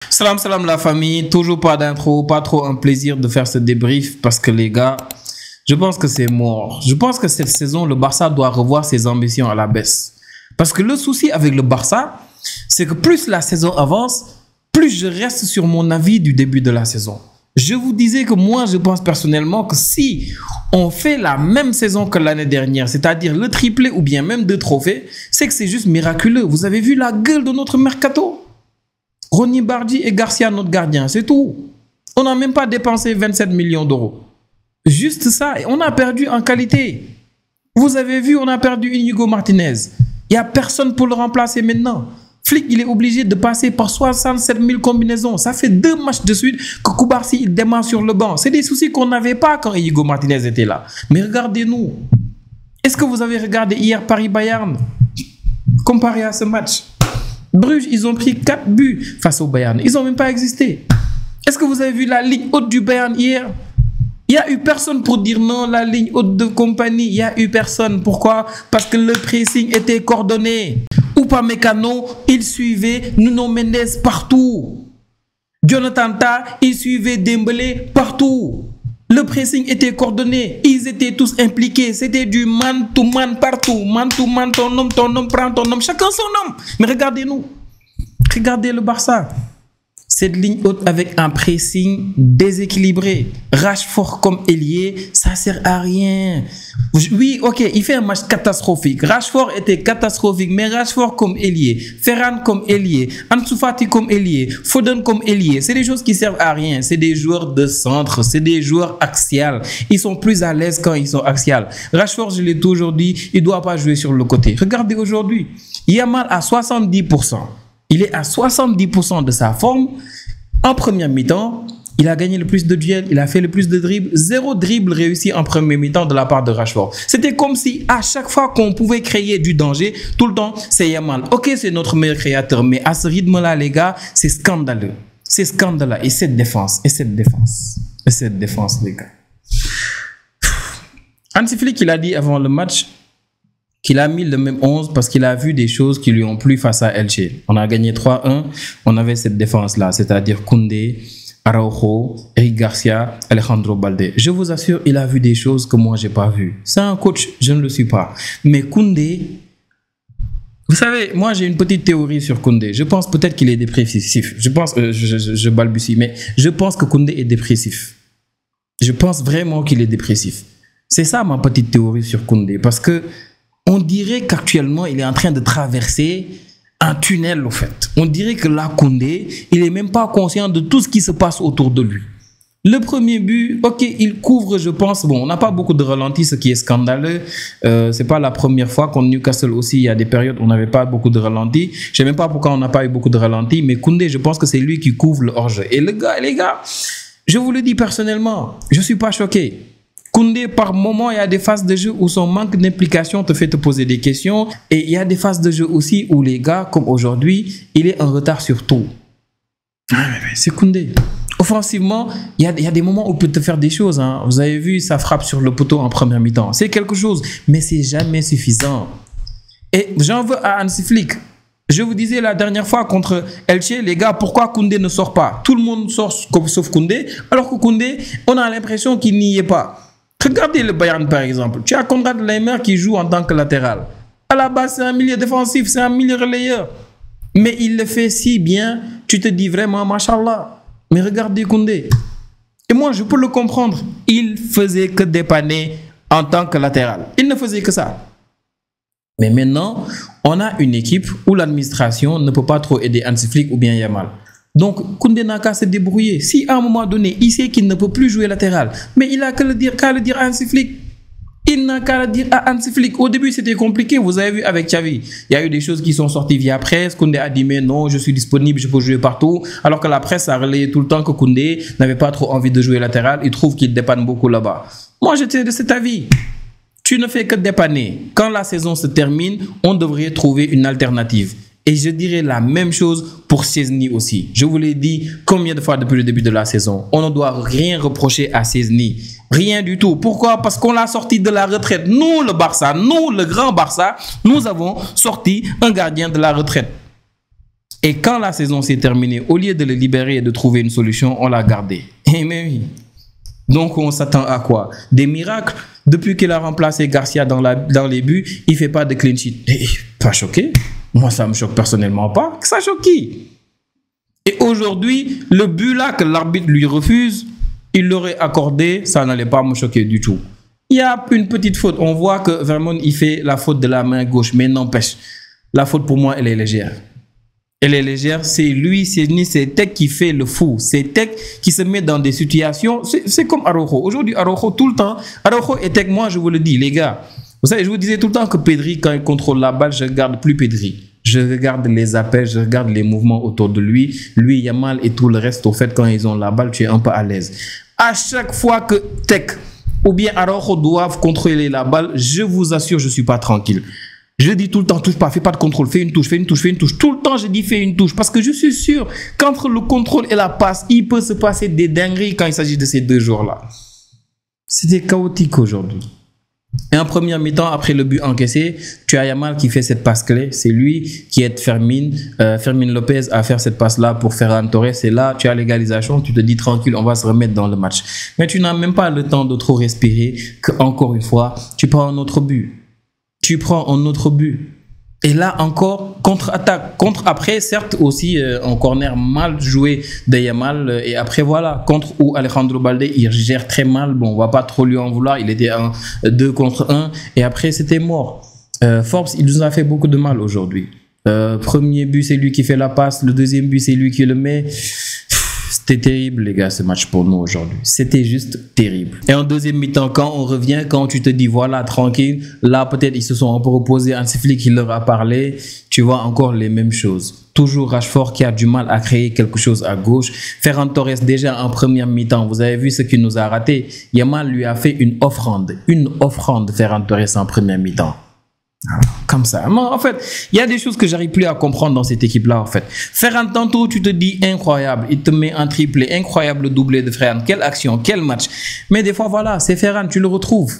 Salam salam la famille, toujours pas d'intro, pas trop un plaisir de faire ce débrief parce que les gars, je pense que c'est mort. Je pense que cette saison, le Barça doit revoir ses ambitions à la baisse. Parce que le souci avec le Barça, c'est que plus la saison avance, plus je reste sur mon avis du début de la saison. Je vous disais que moi, je pense personnellement que si on fait la même saison que l'année dernière, c'est-à-dire le triplé ou bien même 2 trophées, c'est que c'est juste miraculeux. Vous avez vu la gueule de notre mercato? Ronny Bardi et Garcia, notre gardien, c'est tout. On n'a même pas dépensé 27 millions d'euros. Juste ça, et on a perdu en qualité. Vous avez vu, on a perdu Inigo Martinez. Il n'y a personne pour le remplacer maintenant. Flick, il est obligé de passer par 67 000 combinaisons. Ça fait 2 matchs de suite que Koubarsi il démarre sur le banc. C'est des soucis qu'on n'avait pas quand Inigo Martinez était là. Mais regardez-nous. Est-ce que vous avez regardé hier Paris-Bayern comparé à ce match? Bruges, ils ont pris 4 buts face au Bayern. Ils n'ont même pas existé. Est-ce que vous avez vu la ligne haute du Bayern hier? Il n'y a eu personne pour dire non, la ligne haute de compagnie. Il n'y a eu personne. Pourquoi? Parce que le pressing était coordonné. Upamecano, il suivait Nuno Mendes partout. Jonathan Tah, il suivait Dembélé partout. Le pressing était coordonné. Ils étaient tous impliqués. C'était du man to man partout. Man to man, ton homme, prend ton homme. Chacun son homme. Mais regardez-nous. Regardez le Barça. Cette ligne haute avec un pressing déséquilibré. Rashford comme ailier, ça sert à rien. Oui, ok, il fait un match catastrophique. Rashford était catastrophique, mais Rashford comme ailier, Ferran comme ailier, Ansu Fati comme ailier, Foden comme ailier, c'est des choses qui servent à rien. C'est des joueurs de centre, c'est des joueurs axiales. Ils sont plus à l'aise quand ils sont axiales. Rashford, je l'ai toujours dit, il ne doit pas jouer sur le côté. Regardez aujourd'hui, Yamal à 70%. Il est à 70% de sa forme. En première mi-temps, il a gagné le plus de duels, il a fait le plus de dribbles. 0 dribble réussi en première mi-temps de la part de Rashford. C'était comme si à chaque fois qu'on pouvait créer du danger, tout le temps, c'est Yamal. Ok, c'est notre meilleur créateur, mais à ce rythme-là, les gars, c'est scandaleux. C'est scandaleux. Et cette défense, les gars. Hansi Flick, il a dit avant le match qu'il a mis le même 11 parce qu'il a vu des choses qui lui ont plu face à Elche. On a gagné 3-1, on avait cette défense-là, c'est-à-dire Koundé, Araujo, Eric Garcia, Alejandro Balde. Je vous assure, il a vu des choses que moi, je n'ai pas vues. C'est un coach, je ne le suis pas. Mais Koundé, vous savez, moi, j'ai une petite théorie sur Koundé. Je pense peut-être qu'il est dépressif. Je pense, je balbutie, mais je pense que Koundé est dépressif. Je pense vraiment qu'il est dépressif. C'est ça ma petite théorie sur Koundé, parce que on dirait qu'actuellement, il est en train de traverser un tunnel, au fait. On dirait que là, Koundé, il n'est même pas conscient de tout ce qui se passe autour de lui. Le premier but, ok, il couvre, je pense. Bon, on n'a pas beaucoup de ralentis, ce qui est scandaleux. Ce n'est pas la première fois. Contre Newcastle aussi, il y a des périodes où on n'avait pas beaucoup de ralentis. Je ne sais même pas pourquoi on n'a pas eu beaucoup de ralentis. Mais Koundé, je pense que c'est lui qui couvre le hors-jeu. Et les gars, je vous le dis personnellement, je ne suis pas choqué. Koundé, par moment, il y a des phases de jeu où son manque d'implication te fait te poser des questions. Et il y a des phases de jeu aussi où les gars, comme aujourd'hui, il est en retard sur tout. C'est Koundé. Offensivement, il y a des moments où il peut te faire des choses. Hein. Vous avez vu sa frappe sur le poteau en première mi-temps. C'est quelque chose, mais c'est jamais suffisant. Et j'en veux à Hansi Flick. Je vous disais la dernière fois contre Elche, les gars, pourquoi Koundé ne sort pas? Tout le monde sort sauf Koundé, alors que Koundé, on a l'impression qu'il n'y est pas. Regardez le Bayern par exemple. Tu as Konrad Laimer qui joue en tant que latéral. À la base, c'est un milieu défensif, c'est un milieu relayeur. Mais il le fait si bien, tu te dis vraiment, machallah. Mais regardez Koundé. Et moi, je peux le comprendre. Il faisait que dépanner en tant que latéral. Il ne faisait que ça. Mais maintenant, on a une équipe où l'administration ne peut pas trop aider Hansi Flick ou bien Yamal. Donc, Koundé n'a qu'à se débrouiller. Si à un moment donné, il sait qu'il ne peut plus jouer latéral, mais il n'a qu'à le dire à Hansi Flick. Il n'a qu'à le dire à Hansi Flick. Au début, c'était compliqué. Vous avez vu avec Xavi, il y a eu des choses qui sont sorties via presse. Koundé a dit, mais non, je suis disponible, je peux jouer partout. Alors que la presse a relayé tout le temps que Koundé n'avait pas trop envie de jouer latéral. Il trouve qu'il dépanne beaucoup là-bas. Moi, j'étais de cet avis. Tu ne fais que dépanner. Quand la saison se termine, on devrait trouver une alternative. Et je dirais la même chose pour Szczesny aussi. Je vous l'ai dit combien de fois depuis le début de la saison. On ne doit rien reprocher à Szczesny. Rien du tout. Pourquoi? Parce qu'on l'a sorti de la retraite. Nous, le Barça, nous, le grand Barça, nous avons sorti un gardien de la retraite. Et quand la saison s'est terminée, au lieu de le libérer et de trouver une solution, on l'a gardé. Et mais oui. Donc on s'attend à quoi? Des miracles. Depuis qu'il a remplacé Garcia dans les buts, il ne fait pas de clean sheet. Et, pas choqué. Moi, ça ne me choque personnellement pas. Ça choque qui? Et aujourd'hui, le but là que l'arbitre lui refuse, il l'aurait accordé, ça n'allait pas me choquer du tout. Il y a une petite faute. On voit que Vermont, il fait la faute de la main gauche, mais n'empêche, la faute pour moi, elle est légère. Elle est légère, c'est lui, c'est Tech qui fait le fou. C'est Tech qui se met dans des situations. C'est comme Araujo. Aujourd'hui, Araujo, tout le temps, Araujo et Tech, moi, je vous le dis, les gars. Vous savez, je vous disais tout le temps que Pedri, quand il contrôle la balle, je ne regarde plus Pedri. Je regarde les appels, je regarde les mouvements autour de lui. Lui, Yamal et tout le reste, au fait, quand ils ont la balle, tu es un peu à l'aise. À chaque fois que Tech ou bien Araujo doivent contrôler la balle, je vous assure, je ne suis pas tranquille. Je dis tout le temps, touche pas, fais pas de contrôle, fais une touche, fais une touche, fais une touche. Tout le temps, je dis fais une touche parce que je suis sûr qu'entre le contrôle et la passe, il peut se passer des dingueries quand il s'agit de ces deux jours-là. C'était chaotique aujourd'hui. Et en première mi-temps, après le but encaissé, tu as Yamal qui fait cette passe clé. C'est lui qui aide Fermin Lopez à faire cette passe-là pour Ferran Torres. Et là, tu as l'égalisation, tu te dis tranquille, on va se remettre dans le match. Mais tu n'as même pas le temps de trop respirer qu'encore une fois, tu prends un autre but. Tu prends un autre but. Et là encore, contre-attaque. Après, certes, aussi en corner mal joué de Yamal. Et après, voilà, contre où Alejandro Balde, il gère très mal. Bon, on va pas trop lui en vouloir. Il était 2 contre 1. Et après, c'était mort. Forbes, il nous a fait beaucoup de mal aujourd'hui. Premier but, c'est lui qui fait la passe. Le deuxième but, c'est lui qui le met. C'était terrible, les gars, ce match pour nous aujourd'hui. C'était juste terrible. Et en deuxième mi-temps, quand on revient, quand tu te dis, voilà, tranquille, là, peut-être, ils se sont un peu reposés. Hansi Flick, il leur a parlé. Tu vois encore les mêmes choses. Toujours Rashford qui a du mal à créer quelque chose à gauche. Ferran Torres, déjà en première mi-temps, vous avez vu ce qu'il nous a raté. Yamal lui a fait une offrande. Une offrande, Ferran Torres, en première mi-temps. Comme ça. En fait, il y a des choses que j'arrive plus à comprendre dans cette équipe-là, en fait. Ferran, tantôt, tu te dis incroyable. Il te met un triplé, incroyable doublé de Ferran. Quelle action, quel match. Mais des fois, voilà, c'est Ferran, tu le retrouves.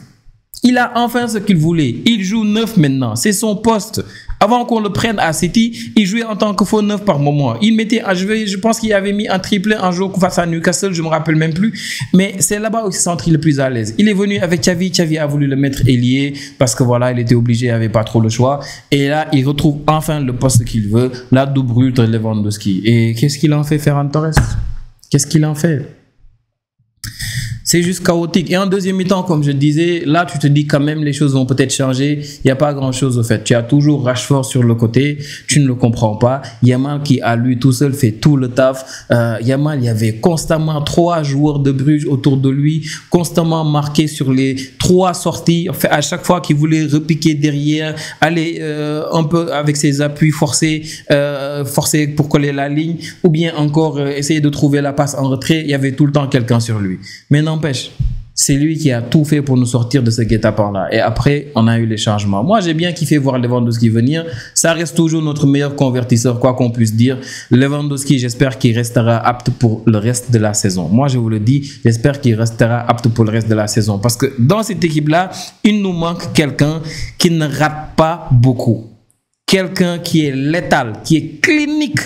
Il a enfin ce qu'il voulait. Il joue 9 maintenant. C'est son poste. Avant qu'on le prenne à City, il jouait en tant que faux 9 par moment. Il mettait, je pense qu'il avait mis un triplé un jour face à Newcastle, je me rappelle même plus. Mais c'est là-bas où il s'est senti le plus à l'aise. Il est venu avec Xavi. Xavi a voulu le mettre ailier parce que voilà, il était obligé, il n'avait pas trop le choix. Et là, il retrouve enfin le poste qu'il veut, la double de Lewandowski. Et qu'est-ce qu'il en fait, Ferran Torres? Qu'est-ce qu'il en fait? C'est juste chaotique. Et en deuxième mi-temps, comme je disais, là, tu te dis quand même les choses vont peut-être changer. Il n'y a pas grand-chose au fait. Tu as toujours Rashford sur le côté. Tu ne le comprends pas. Yamal qui, à lui tout seul, fait tout le taf. Yamal, il y avait constamment 3 joueurs de Bruges autour de lui, constamment marqué sur les 3 sorties. En fait, à chaque fois qu'il voulait repiquer derrière, aller un peu avec ses appuis forcer pour coller la ligne, ou bien encore essayer de trouver la passe en retrait, il y avait tout le temps quelqu'un sur lui. Mais n'empêche, c'est lui qui a tout fait pour nous sortir de ce guet-apens-là. Et après, on a eu les changements. Moi, j'ai bien kiffé voir Lewandowski venir. Ça reste toujours notre meilleur convertisseur, quoi qu'on puisse dire. Lewandowski, j'espère qu'il restera apte pour le reste de la saison. Moi, je vous le dis, j'espère qu'il restera apte pour le reste de la saison. Parce que dans cette équipe-là, il nous manque quelqu'un qui ne rate pas beaucoup. Quelqu'un qui est létal, qui est clinique.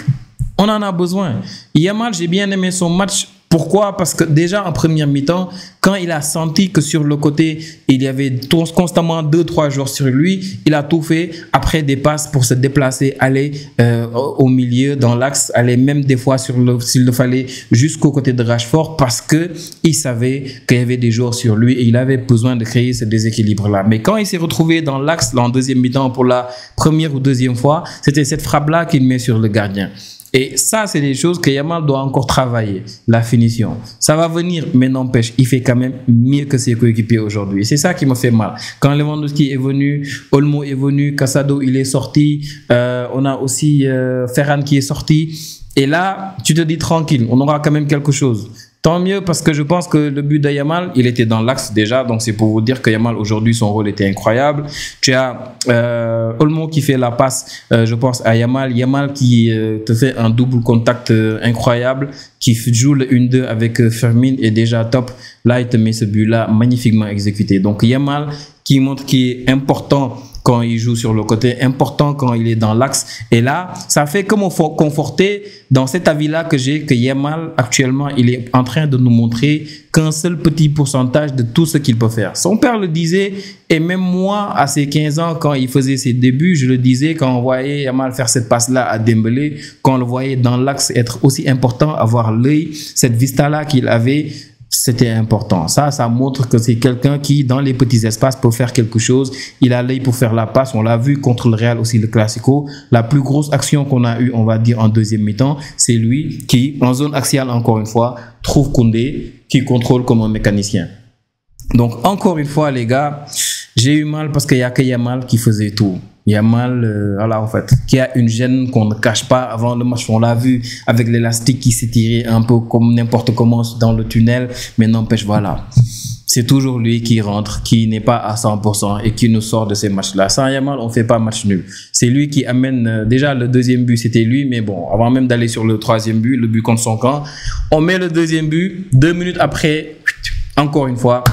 On en a besoin. Yamal, j'ai bien aimé son match. Pourquoi? Parce que déjà en première mi-temps, quand il a senti que sur le côté, il y avait constamment 2-3 joueurs sur lui, il a tout fait après des passes pour se déplacer, aller au milieu, dans l'axe, aller même des fois, s'il le fallait, jusqu'au côté de Rashford parce qu'il savait qu'il y avait des joueurs sur lui et il avait besoin de créer ce déséquilibre-là. Mais quand il s'est retrouvé dans l'axe, en deuxième mi-temps pour la première ou deuxième fois, c'était cette frappe-là qu'il met sur le gardien. Et ça, c'est des choses que Yamal doit encore travailler. La finition. Ça va venir, mais n'empêche, il fait quand même mieux que ses coéquipiers aujourd'hui. Et c'est ça qui me fait mal. Quand Lewandowski est venu, Olmo est venu, Casado, il est sorti. On a aussi Ferran qui est sorti. Et là, tu te dis tranquille, on aura quand même quelque chose. Tant mieux parce que je pense que le but de Yamal, il était dans l'axe déjà. Donc c'est pour vous dire que Yamal aujourd'hui, son rôle était incroyable. Tu as Olmo qui fait la passe, je pense à Yamal. Yamal qui te fait un double contact incroyable, qui joue le 1-2 avec Fermin est déjà top. Là, il te met ce but-là magnifiquement exécuté. Donc Yamal qui montre qu'il est important quand il joue sur le côté, important quand il est dans l'axe. Et là, ça fait que me conforter dans cet avis-là que j'ai, que Yamal, actuellement, il est en train de nous montrer qu'un seul petit pourcentage de tout ce qu'il peut faire. Son père le disait, et même moi, à ses 15 ans, quand il faisait ses débuts, je le disais, quand on voyait Yamal faire cette passe-là à Dembélé, quand on le voyait dans l'axe être aussi important, avoir l'œil, cette vista-là qu'il avait, c'était important. Ça montre que c'est quelqu'un qui, dans les petits espaces, peut faire quelque chose. Il a l'œil pour faire la passe. On l'a vu contre le Real aussi, le Classico. La plus grosse action qu'on a eue, on va dire, en deuxième mi-temps, c'est lui qui, en zone axiale, encore une fois, trouve Koundé, qui contrôle comme un mécanicien. Donc, encore une fois, les gars, j'ai eu mal parce qu'il n'y a que Yamal qui faisait tout. Yamal, voilà, en fait, qui a une gêne qu'on ne cache pas avant le match. On l'a vu avec l'élastique qui s'est tiré un peu comme n'importe comment dans le tunnel, mais n'empêche, voilà. C'est toujours lui qui rentre, qui n'est pas à 100% et qui nous sort de ces matchs-là. Sans Yamal, on ne fait pas match nul. C'est lui qui amène, déjà le deuxième but, c'était lui, mais bon, avant même d'aller sur le troisième but, le but contre son camp, on met le deuxième but, 2 minutes après, encore une fois,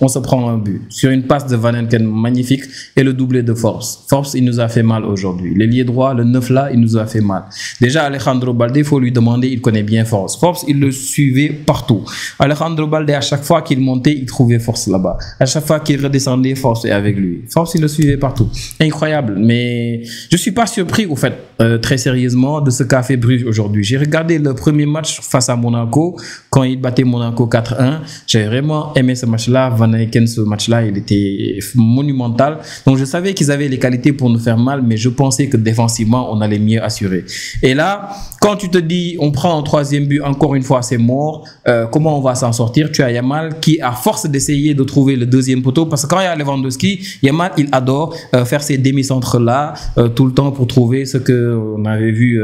on se prend un but sur une passe de Van Enken magnifique et le doublé de Forbes. Forbes, il nous a fait mal aujourd'hui. L'ailier droit, le 9 là, il nous a fait mal. Déjà, Alejandro Balde, il faut lui demander, il connaît bien Forbes. Forbes, il le suivait partout. Alejandro Balde, à chaque fois qu'il montait, il trouvait Forbes là-bas. À chaque fois qu'il redescendait, Forbes est avec lui. Forbes, il le suivait partout. Incroyable. Mais je suis pas surpris, au fait, très sérieusement, de ce qu'a fait Bruges aujourd'hui. J'ai regardé le premier match face à Monaco, quand il battait Monaco 4-1. J'ai vraiment aimé ce match-là. Van Eycken, ce match-là, il était monumental. Donc, je savais qu'ils avaient les qualités pour nous faire mal, mais je pensais que défensivement, on allait mieux assurer. Et là, quand tu te dis, on prend un troisième but, encore une fois, c'est mort. Comment on va s'en sortir? Tu as Yamal qui, à force d'essayer de trouver le deuxième poteau, parce que quand il y a Lewandowski, Yamal, il adore faire ces demi-centres-là tout le temps pour trouver ce qu'on avait vu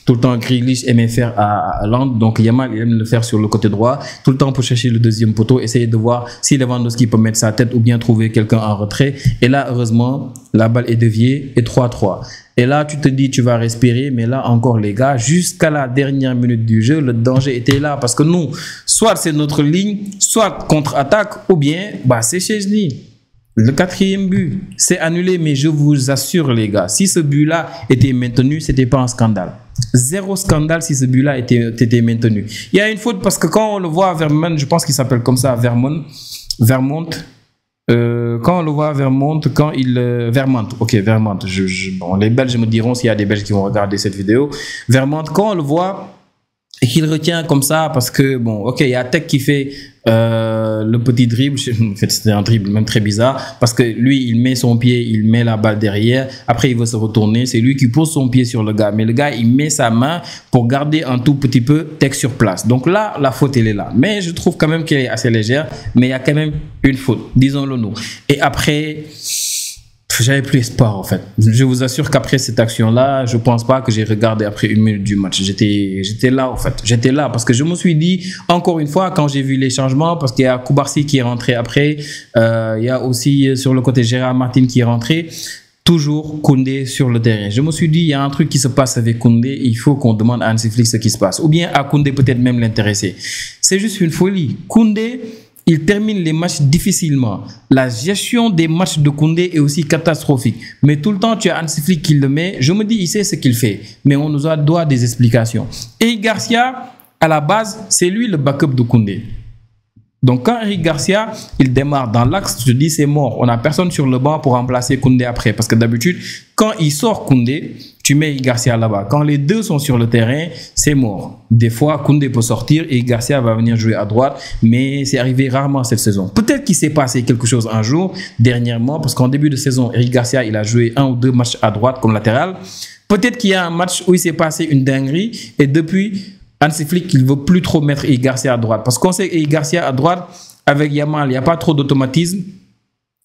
tout le temps Grealish aimait faire à Lens. Donc, Yamal, il aime le faire sur le côté droit, tout le temps pour chercher le deuxième poteau, essayer de voir si Lewandowski peut mettre sa tête ou bien trouver quelqu'un en retrait. Et là, heureusement, la balle est déviée et 3-3. Et là, tu te dis, tu vas respirer. Mais là, encore, les gars, jusqu'à la dernière minute du jeu, le danger était là. Parce que nous, soit c'est notre ligne, soit contre-attaque, ou bien, c'est Chesney. Le 4e but, c'est annulé. Mais je vous assure, les gars, si ce but-là était maintenu, ce n'était pas un scandale. Zéro scandale si ce but-là était maintenu. Il y a une faute parce que quand on le voit à Vermont, je pense qu'il s'appelle comme ça, Vermont. Quand on le voit Vermont, Vermont. Bon, les Belges me diront s'il y a des Belges qui vont regarder cette vidéo. Vermont, quand on le voit et qu'il retient comme ça, parce que il y a Tech qui fait le petit dribble. En fait, c'était un dribble même très bizarre parce que lui, il met son pied, il met la balle derrière. Après, il veut se retourner. C'est lui qui pose son pied sur le gars. Mais le gars, il met sa main pour garder un tout petit peu Tech sur place. Donc là, la faute, elle est là. Mais je trouve quand même qu'elle est assez légère. Mais il y a quand même une faute, disons-le nous. Et après, j'avais plus espoir en fait. Je vous assure qu'après cette action-là, je pense pas que j'ai regardé après 1 minute du match. J'étais là en fait. J'étais là parce que je me suis dit, encore une fois, quand j'ai vu les changements, parce qu'il y a Koubarsi qui est rentré après, il y a aussi sur le côté Gérard Martin qui est rentré, toujours Koundé sur le terrain. Je me suis dit, il y a un truc qui se passe avec Koundé, il faut qu'on demande à Hansi Flick ce qui se passe. Ou bien à Koundé peut-être même l'intéresser. C'est juste une folie. Koundé, il termine les matchs difficilement. La gestion des matchs de Koundé est aussi catastrophique. Mais tout le temps, tu as Hansi Flick qui le met. Je me dis, il sait ce qu'il fait. Mais on nous doit des explications. Et Garcia, à la base, c'est lui le backup de Koundé. Donc, quand Eric Garcia, il démarre dans l'axe, je dis c'est mort. On n'a personne sur le banc pour remplacer Koundé après. Parce que d'habitude, quand il sort Koundé, tu mets Eric Garcia là-bas. Quand les deux sont sur le terrain, c'est mort. Des fois, Koundé peut sortir et Garcia va venir jouer à droite. Mais c'est arrivé rarement cette saison. Peut-être qu'il s'est passé quelque chose un jour, dernièrement, parce qu'en début de saison, Eric Garcia, il a joué 1 ou 2 matchs à droite comme latéral. Peut-être qu'il y a un match où il s'est passé une dinguerie. Et depuis, Hansi Flick, il ne veut plus trop mettre Eric Garcia à droite. Parce qu'on sait qu'Eric Garcia à droite, avec Yamal, il n'y a pas trop d'automatisme.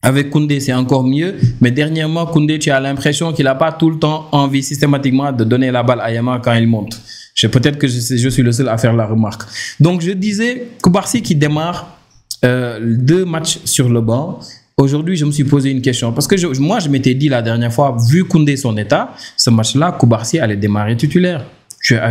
Avec Koundé, c'est encore mieux. Mais dernièrement, Koundé, tu as l'impression qu'il n'a pas tout le temps envie systématiquement de donner la balle à Yamal quand il monte. Peut-être que je suis le seul à faire la remarque. Donc, je disais, Koubarsi qui démarre 2 matchs sur le banc. Aujourd'hui, je me suis posé une question. Parce que moi, je m'étais dit la dernière fois, vu Koundé son état, ce match-là, Koubarsi allait démarrer titulaire.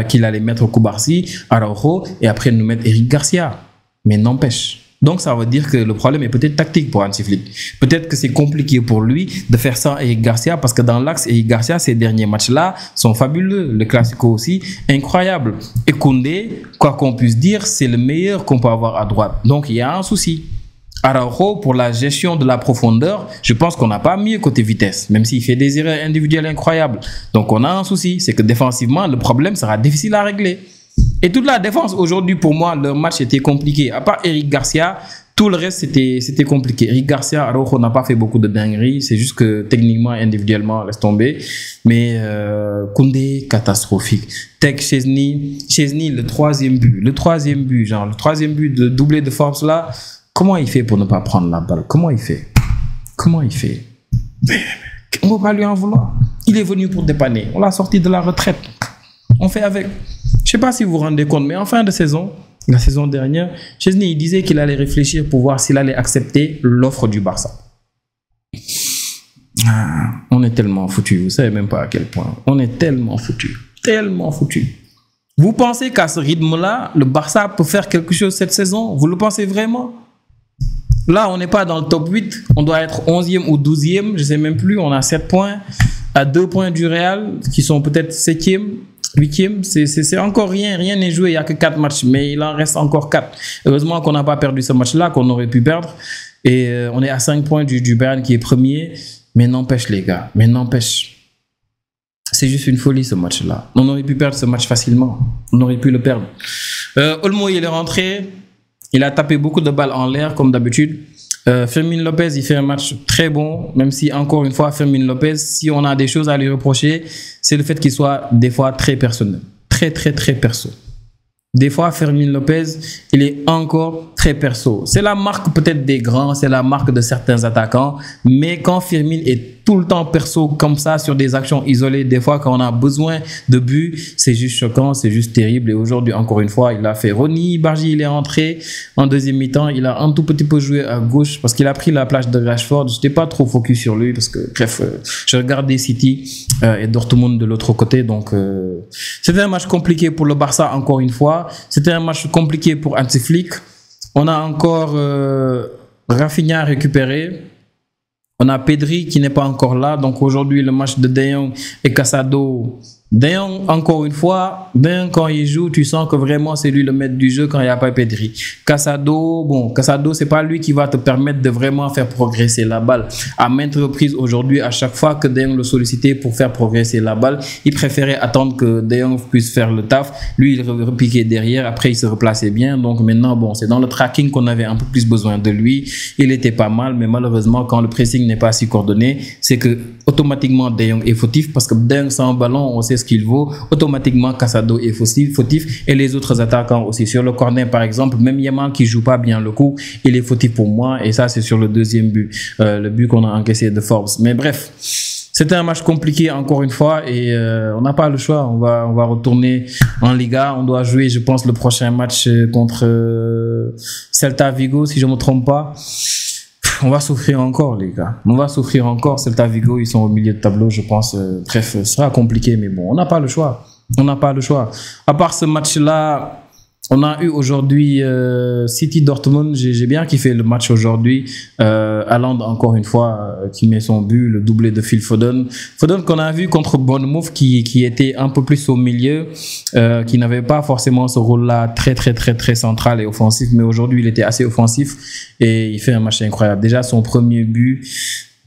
Qu'il allait mettre Koubarsi, Araujo et après nous mettre Eric Garcia. Mais n'empêche, Donc, ça veut dire que le problème est peut-être tactique pour Hansi Flick. Peut-être que c'est compliqué pour lui de faire ça à Eric Garcia parce que dans l'axe, Eric Garcia, ces derniers matchs-là sont fabuleux. Le Classico aussi, incroyable. Et Koundé, quoi qu'on puisse dire, c'est le meilleur qu'on peut avoir à droite. Donc, il y a un souci. Araujo, pour la gestion de la profondeur, je pense qu'on n'a pas mieux côté vitesse, même s'il fait des erreurs individuelles incroyables. Donc, on a un souci. C'est que défensivement, le problème sera difficile à régler. Et toute la défense, aujourd'hui, pour moi, leur match était compliqué. À part Eric Garcia, tout le reste, c'était compliqué. Eric Garcia, Araujo n'a pas fait beaucoup de dingueries. C'est juste que techniquement, individuellement, laisse tomber. Mais Koundé, catastrophique. Tech, Chesney, le troisième but, le troisième but de doublé de force là. Comment il fait pour ne pas prendre la balle? Comment il fait? On ne va pas lui en vouloir. Il est venu pour dépanner. On l'a sorti de la retraite. On fait avec. Je ne sais pas si vous vous rendez compte, mais en fin de saison, la saison dernière, Chesney, il disait qu'il allait réfléchir pour voir s'il allait accepter l'offre du Barça. On est tellement foutus, vous ne savez même pas à quel point. On est tellement foutus. Tellement foutus. Vous pensez qu'à ce rythme-là, le Barça peut faire quelque chose cette saison? Vous le pensez vraiment? Là, on n'est pas dans le top 8. On doit être 11e ou 12e. Je ne sais même plus. On a 7 points. À 2 points du Real, qui sont peut-être 7e. 8e, c'est encore rien n'est joué, il n'y a que 4 matchs, mais il en reste encore 4. Heureusement qu'on n'a pas perdu ce match-là, qu'on aurait pu perdre. Et on est à 5 points du Bayern qui est premier. Mais n'empêche les gars, c'est juste une folie ce match-là. On aurait pu perdre ce match facilement. On aurait pu le perdre. Olmo, il est rentré. Il a tapé beaucoup de balles en l'air comme d'habitude. Fermín López, il fait un match très bon, même si encore une fois, Fermín López, si on a des choses à lui reprocher, c'est le fait qu'il soit des fois très personnel. Très perso. Des fois, Fermín López, il est encore très perso. C'est la marque peut-être des grands, c'est la marque de certains attaquants, mais quand Fermín est tout le temps perso comme ça sur des actions isolées, des fois quand on a besoin de but, c'est juste choquant, c'est juste terrible. Et aujourd'hui, encore une fois, il a fait Ronny Bargy, il est rentré en deuxième mi-temps, il a un tout petit peu joué à gauche parce qu'il a pris la place de Rashford. Je n'étais pas trop focus sur lui parce que, bref, je regardais City et Dortmund de l'autre côté. Donc, c'était un match compliqué pour le Barça, encore une fois. C'était un match compliqué pour Hansi Flick. On a encore Rafinha récupéré. On a Pedri qui n'est pas encore là. Donc aujourd'hui, le match de De Jong et Casado. De Jong, encore une fois, De Jong, quand il joue, tu sens que vraiment c'est lui le maître du jeu quand il n'y a pas Pedri. Casado, c'est pas lui qui va te permettre de vraiment faire progresser la balle. À maintes reprises aujourd'hui, à chaque fois que De Jong le sollicitait pour faire progresser la balle, il préférait attendre que De Jong puisse faire le taf. Lui, il repiquait derrière, après il se replaçait bien. Donc maintenant, c'est dans le tracking qu'on avait un peu plus besoin de lui. Il était pas mal, mais malheureusement, quand le pressing n'est pas si coordonné, c'est que automatiquement De Jong est fautif parce que De Jong sans ballon, on sait ce qu'il vaut. Automatiquement, Casado est fautif et les autres attaquants aussi. Sur le corner, par exemple, même Yamal qui joue pas bien le coup, il est fautif pour moi et ça, c'est sur le deuxième but, le but qu'on a encaissé de Forbes. Mais bref, c'était un match compliqué encore une fois et on n'a pas le choix. On va retourner en Liga. On doit jouer, je pense, le prochain match contre Celta Vigo, si je me trompe pas. On va souffrir encore, les gars. On va souffrir encore. Celta Vigo, ils sont au milieu de tableau, je pense. Bref, ce sera compliqué, mais bon, on n'a pas le choix. On n'a pas le choix. À part ce match-là, on a eu aujourd'hui City Dortmund. J'ai bien kiffé le match aujourd'hui. Haaland, encore une fois, qui met son but, le doublé de Phil Foden. Foden qu'on a vu contre Bournemouth, qui était un peu plus au milieu, qui n'avait pas forcément ce rôle-là très central et offensif. Mais aujourd'hui, il était assez offensif et il fait un match incroyable. Déjà, son premier but,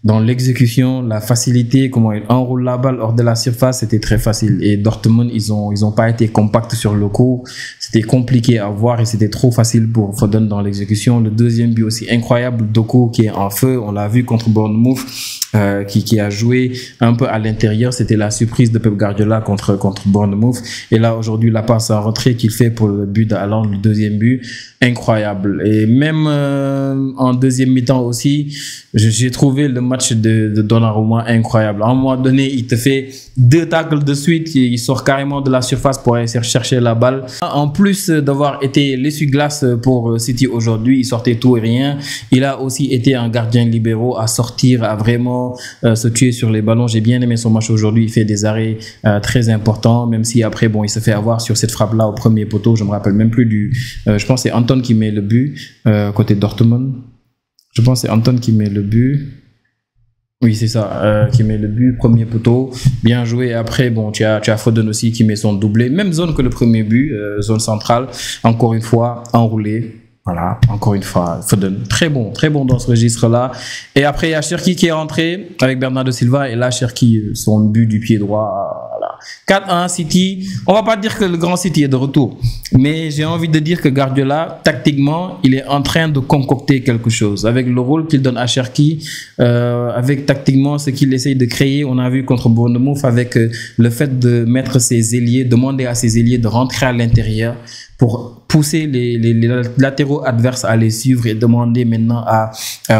dans l'exécution, la facilité, comment il enroule la balle hors de la surface, c'était très facile. Et Dortmund, ils ont pas été compacts sur le coup. C'était compliqué à voir et c'était trop facile pour Foden dans l'exécution. Le deuxième but aussi incroyable, Doku qui est en feu. On l'a vu contre Bournemouth, qui a joué un peu à l'intérieur. C'était la surprise de Pep Guardiola contre Bournemouth. Et là, aujourd'hui, la passe en retrait qu'il fait pour le but d'Haaland, le deuxième but, incroyable. Et même en deuxième mi-temps aussi, j'ai trouvé le match de Donnarumma incroyable. À un moment donné, il te fait 2 tacles de suite, il sort carrément de la surface pour aller chercher la balle. En plus d'avoir été l'essuie-glace pour City aujourd'hui, il sortait tout et rien. Il a aussi été un gardien libéraux à sortir, à vraiment vraiment se tuer sur les ballons. J'ai bien aimé son match aujourd'hui. Il fait des arrêts très importants, même si après, bon, il se fait avoir sur cette frappe-là au premier poteau. Je me rappelle même plus du... je pense que c'est Anton qui met le but côté Dortmund. Je pense que c'est Anton qui met le but. Oui, c'est ça, qui met le but, premier poteau, bien joué. Après, bon, tu as Foden aussi qui met son doublé, même zone que le premier but, zone centrale, encore une fois, enroulé. Voilà, encore une fois, Foden, très bon dans ce registre-là. Et après, il y a Cherki qui est rentré avec Bernardo Silva, et là, Cherki, son but du pied droit, voilà. 4-1, City. On va pas dire que le grand City est de retour, mais j'ai envie de dire que Guardiola, tactiquement, il est en train de concocter quelque chose. Avec le rôle qu'il donne à Cherki, avec tactiquement ce qu'il essaye de créer, on a vu contre Bournemouth, avec le fait de mettre ses ailiers, demander à ses ailiers de rentrer à l'intérieur, pour pousser les latéraux adverses à les suivre et demander maintenant à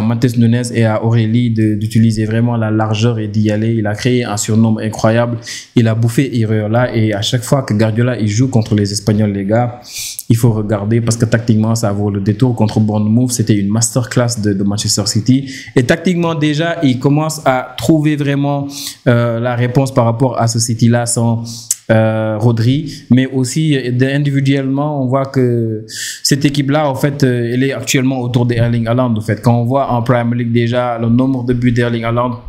Matheus Nunes et à Aurélie d'utiliser vraiment la largeur et d'y aller. Il a créé un surnombre incroyable. Il a bouffé Ireola, et à chaque fois que Guardiola il joue contre les Espagnols, les gars, il faut regarder parce que tactiquement ça vaut le détour. Contre Bournemouth, c'était une masterclass de Manchester City, et tactiquement déjà il commence à trouver vraiment la réponse par rapport à ce City-là sans Rodri, mais aussi individuellement on voit que cette équipe-là en fait elle est actuellement autour d'Erling Haaland. En fait, quand on voit en Premier League déjà le nombre de buts d'Erling Haaland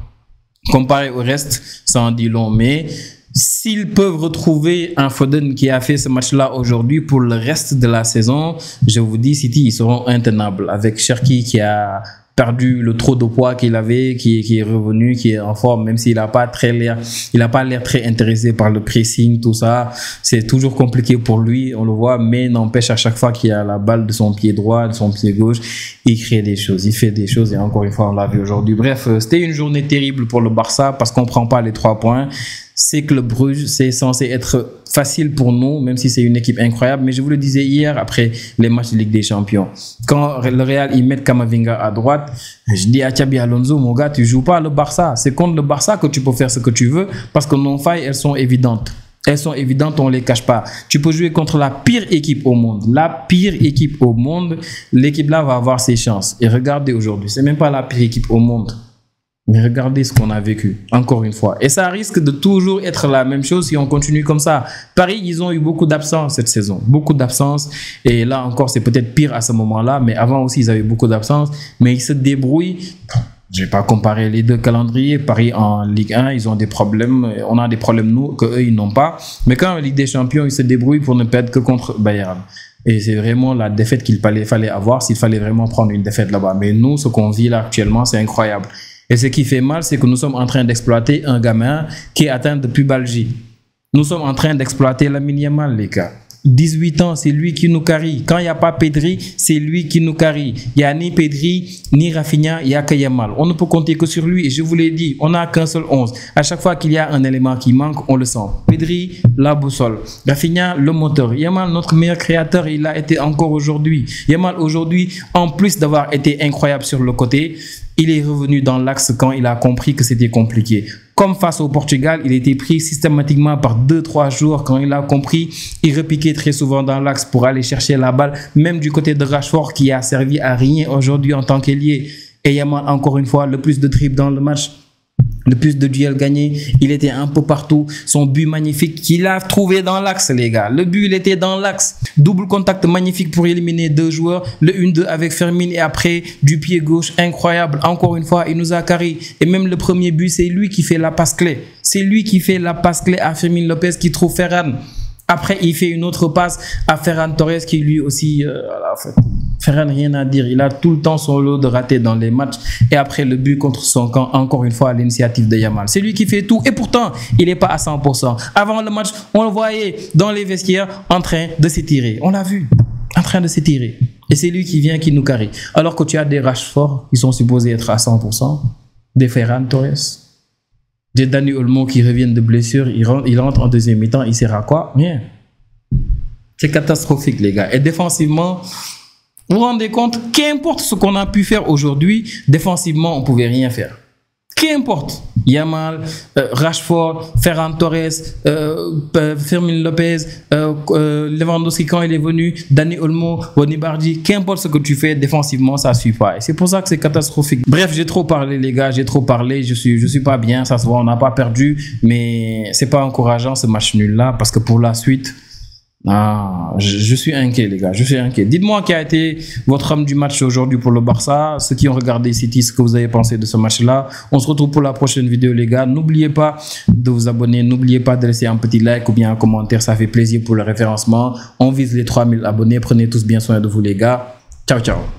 comparé au reste, ça en dit long. Mais s'ils peuvent retrouver un Foden qui a fait ce match-là aujourd'hui pour le reste de la saison, je vous dis, City, ils seront intenables. Avec Cherki qui a perdu le trop de poids qu'il avait, qui est revenu, qui est en forme, même s'il n'a pas l'air très intéressé par le pressing, tout ça. C'est toujours compliqué pour lui, on le voit, mais n'empêche, à chaque fois qu'il a la balle de son pied droit, de son pied gauche, il crée des choses, il fait des choses, et encore une fois, on l'a vu aujourd'hui. Bref, c'était une journée terrible pour le Barça parce qu'on ne prend pas les 3 points. C'est Club Brugge, c'est censé être facile pour nous, même si c'est une équipe incroyable. Mais je vous le disais hier, après les matchs de Ligue des Champions, quand le Real, ils mettent Camavinga à droite, je dis à Xabi Alonso, mon gars, tu joues pas le Barça. C'est contre le Barça que tu peux faire ce que tu veux, parce que nos failles, elles sont évidentes. Elles sont évidentes, on ne les cache pas. Tu peux jouer contre la pire équipe au monde. La pire équipe au monde, l'équipe là va avoir ses chances. Et regardez aujourd'hui, c'est même pas la pire équipe au monde. Mais regardez ce qu'on a vécu, encore une fois. Et ça risque de toujours être la même chose si on continue comme ça. Paris, ils ont eu beaucoup d'absence cette saison. Beaucoup d'absence. Et là encore, c'est peut-être pire à ce moment-là. Mais avant aussi, ils avaient beaucoup d'absence. Mais ils se débrouillent. Je ne vais pas comparer les deux calendriers. Paris en Ligue 1, ils ont des problèmes. On a des problèmes, nous, qu'eux, ils n'ont pas. Mais quand en Ligue des Champions, ils se débrouillent pour ne perdre que contre Bayern. Et c'est vraiment la défaite qu'il fallait avoir s'il fallait vraiment prendre une défaite là-bas. Mais nous, ce qu'on vit là actuellement, c'est incroyable. Et ce qui fait mal, c'est que nous sommes en train d'exploiter un gamin qui est atteint de pubalgie. Nous sommes en train d'exploiter Lamine Yamal, les gars. 18 ans, c'est lui qui nous carie. Quand il n'y a pas Pedri, c'est lui qui nous carie. Il n'y a ni Pedri, ni Rafinha, il n'y a que Yamal. On ne peut compter que sur lui. Et je vous l'ai dit, on n'a qu'un seul 11. À chaque fois qu'il y a un élément qui manque, on le sent. Pedri, la boussole. Rafinha, le moteur. Yamal, notre meilleur créateur, il a été encore aujourd'hui. Yamal, aujourd'hui, en plus d'avoir été incroyable sur le côté, il est revenu dans l'axe quand il a compris que c'était compliqué. Comme face au Portugal, il était pris systématiquement par 2-3 joueurs. Quand il a compris, il repiquait très souvent dans l'axe pour aller chercher la balle, même du côté de Rashford qui a servi à rien aujourd'hui en tant qu'ailier. Et Yamal, encore une fois, le plus de dribbles dans le match, le plus de duels gagnés, il était un peu partout. Son but magnifique qu'il a trouvé dans l'axe, les gars. Le but, il était dans l'axe. Double contact magnifique pour éliminer 2 joueurs. Le 1-2 avec Fermin et après du pied gauche, incroyable. Encore une fois, il nous a carré. Et même le premier but, c'est lui qui fait la passe clé. C'est lui qui fait la passe clé à Fermin Lopez qui trouve Ferran. Après, il fait une autre passe à Ferran Torres qui lui aussi... Ferran, rien à dire. Il a tout le temps son lot de ratés dans les matchs. Et après, le but contre son camp, encore une fois, à l'initiative de Yamal. C'est lui qui fait tout. Et pourtant, il n'est pas à 100%. Avant le match, on le voyait dans les vestiaires en train de s'étirer. On l'a vu, en train de s'étirer. Et c'est lui qui vient, qui nous carry. Alors que tu as des Rashford qui sont supposés être à 100%. Des Ferran Torres. Des Dani Olmo qui reviennent de blessure. Il rentre en deuxième mi-temps. Il sert à quoi? Rien. C'est catastrophique, les gars. Et défensivement... Vous vous rendez compte, qu'importe ce qu'on a pu faire aujourd'hui, défensivement, on ne pouvait rien faire. Qu'importe. Yamal, Rashford, Ferran Torres, Fermin Lopez, Lewandowski quand il est venu, Dani Olmo, Ronny Bardi, qu'importe ce que tu fais défensivement, ça ne suit pas. Et c'est pour ça que c'est catastrophique. Bref, j'ai trop parlé les gars, j'ai trop parlé, je suis pas bien, ça se voit, on n'a pas perdu, mais c'est pas encourageant ce match nul là parce que pour la suite, je suis inquiet les gars, je suis inquiet. Dites-moi qui a été votre homme du match aujourd'hui pour le Barça, ceux qui ont regardé City, ce que vous avez pensé de ce match-là. On se retrouve pour la prochaine vidéo les gars. N'oubliez pas de vous abonner, n'oubliez pas de laisser un petit like ou bien un commentaire, ça fait plaisir pour le référencement. On vise les 3000 abonnés, prenez tous bien soin de vous les gars. Ciao ciao.